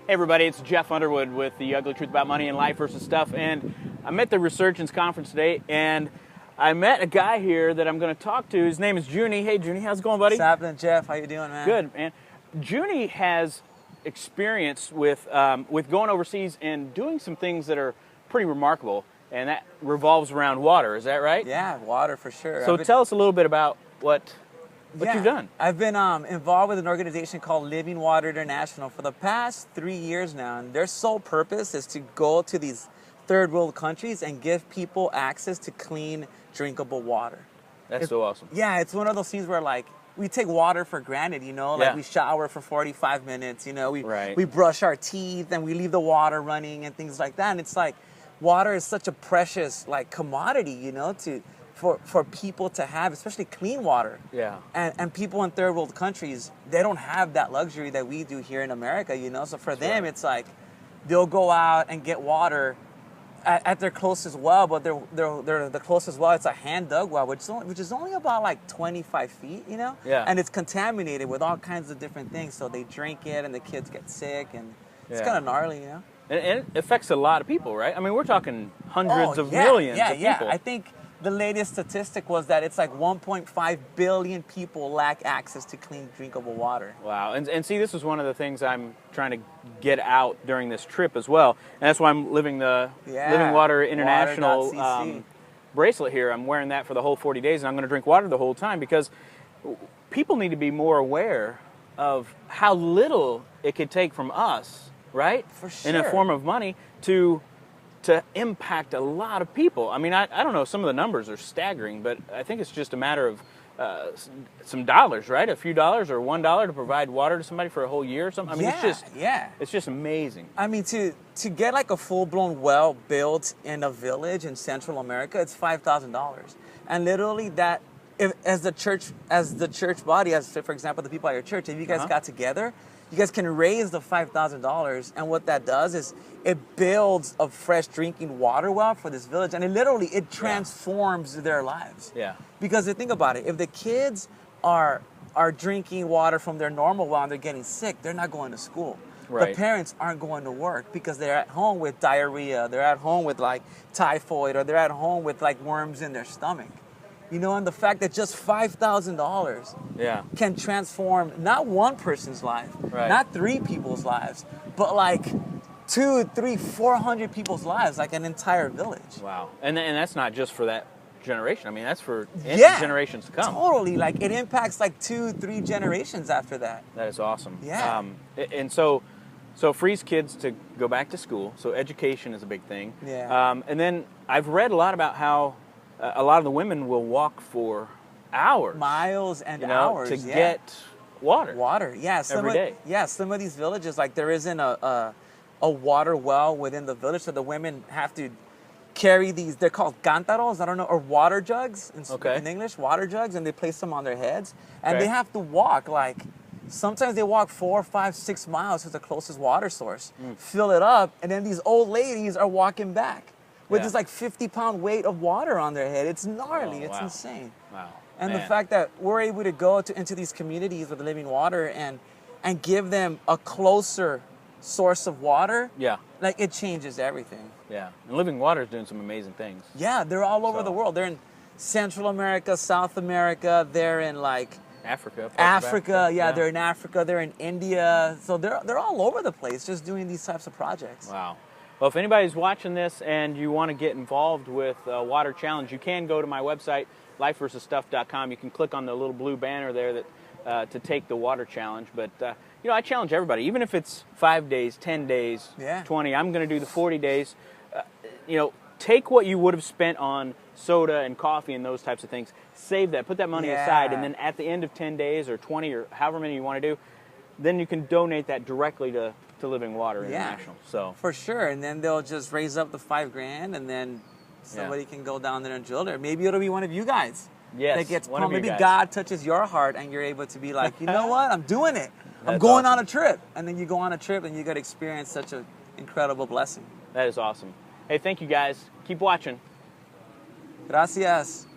Hey everybody, it's Jeff Underwood with The Ugly Truth About Money and Life versus Stuff, and I'm at the Resurgence conference today, and I met a guy here that I'm going to talk to. His name is Juny. Hey Juny, how's it going, buddy? What's happening, Jeff? How you doing, man? Good, man. Juny has experience with going overseas and doing some things that are pretty remarkable, and that revolves around water. Is that right? Yeah, water for sure. So tell us a little bit about what you've done. I've been involved with an organization called Living Water International for the past 3 years now, and their sole purpose is to go to these third world countries and give people access to clean, drinkable water. That's so awesome. Yeah, it's one of those things where like we take water for granted, you know, like we shower for 45 minutes, you know, we brush our teeth and we leave the water running and things like that. And it's like water is such a precious like commodity, you know, for people to have, especially clean water. Yeah. And people in third world countries, they don't have that luxury that we do here in America, you know. So for them, it's like they'll go out and get water at their closest well, but they're the closest well, it's a hand dug well, which is only about like 25 feet, you know. Yeah. And it's contaminated with all kinds of different things, so they drink it and the kids get sick, and it's kind of gnarly, you know. And it affects a lot of people, right? I mean, we're talking hundreds of millions of people. I think the latest statistic was that it's like 1.5 billion people lack access to clean, drinkable water. Wow. And see, this is one of the things I'm trying to get out during this trip as well. And that's why I'm living the Living Water International bracelet here. I'm wearing that for the whole 40 days, and I'm going to drink water the whole time because people need to be more aware of how little it could take from us, right? For sure. In a form of money to impact a lot of people. I mean, I don't know, some of the numbers are staggering, but I think it's just a matter of some dollars, right? A few dollars or $1 to provide water to somebody for a whole year or something. I mean, it's just amazing. I mean, to get like a full-blown well built in a village in Central America, it's $5,000. And literally that, as the church body, as for example, the people at your church, if you guys got together, you guys can raise the $5,000, and what that does is it builds a fresh drinking water well for this village, and it transforms their lives. Yeah. Because think about it, if the kids are drinking water from their normal well and they're getting sick, they're not going to school. Right. The parents aren't going to work because they're at home with diarrhea, they're at home with like typhoid, or they're at home with like worms in their stomach. You know, and the fact that just $5,000 can transform not one person's life, not three people's lives, but like 200, 300, 400 people's lives, like an entire village. Wow. And that's not just for that generation. I mean, that's for generations to come. Totally. Like it impacts like 2-3 generations after that. That is awesome. Yeah. And so it frees kids to go back to school. So education is a big thing. Yeah. And then I've read a lot about how a lot of the women will walk for hours, miles and hours to get water. Every day. Yeah, some of these villages, like there isn't a water well within the village, so the women have to carry these. They're called cántaros, I don't know, or water jugs in English, water jugs, and they place them on their heads, and they have to walk like. Sometimes they walk 4, 5, 6 miles to the closest water source, fill it up, and then these old ladies are walking back with this like 50-pound weight of water on their head. It's gnarly. It's insane. Wow. And the fact that we're able to go into these communities with living water and give them a closer source of water, like it changes everything. Yeah. And Living Water is doing some amazing things. Yeah, they're all over the world. They're in Central America, South America. They're in like Africa. They're in Africa. They're in India. So they're all over the place just doing these types of projects. Wow. Well, if anybody's watching this and you want to get involved with Water Challenge, you can go to my website, lifeversusstuff.com. You can click on the little blue banner there to take the Water Challenge. But, I challenge everybody, even if it's 5 days, 10 days, 20, I'm going to do the 40 days. Take what you would have spent on soda and coffee and those types of things, save that, put that money aside, and then at the end of 10 days or 20 or however many you want to do, then you can donate that directly to Living Water International. So for sure, and then they'll just raise up the $5,000, and then somebody can go down there and drill there. Maybe it'll be one of you guys. Yes, that gets pumped. Maybe God touches your heart, and you're able to be like, you know what, I'm doing it. I'm going on a trip, and then you go on a trip, and you get to experience such an incredible blessing. That is awesome. Hey, thank you guys. Keep watching. Gracias.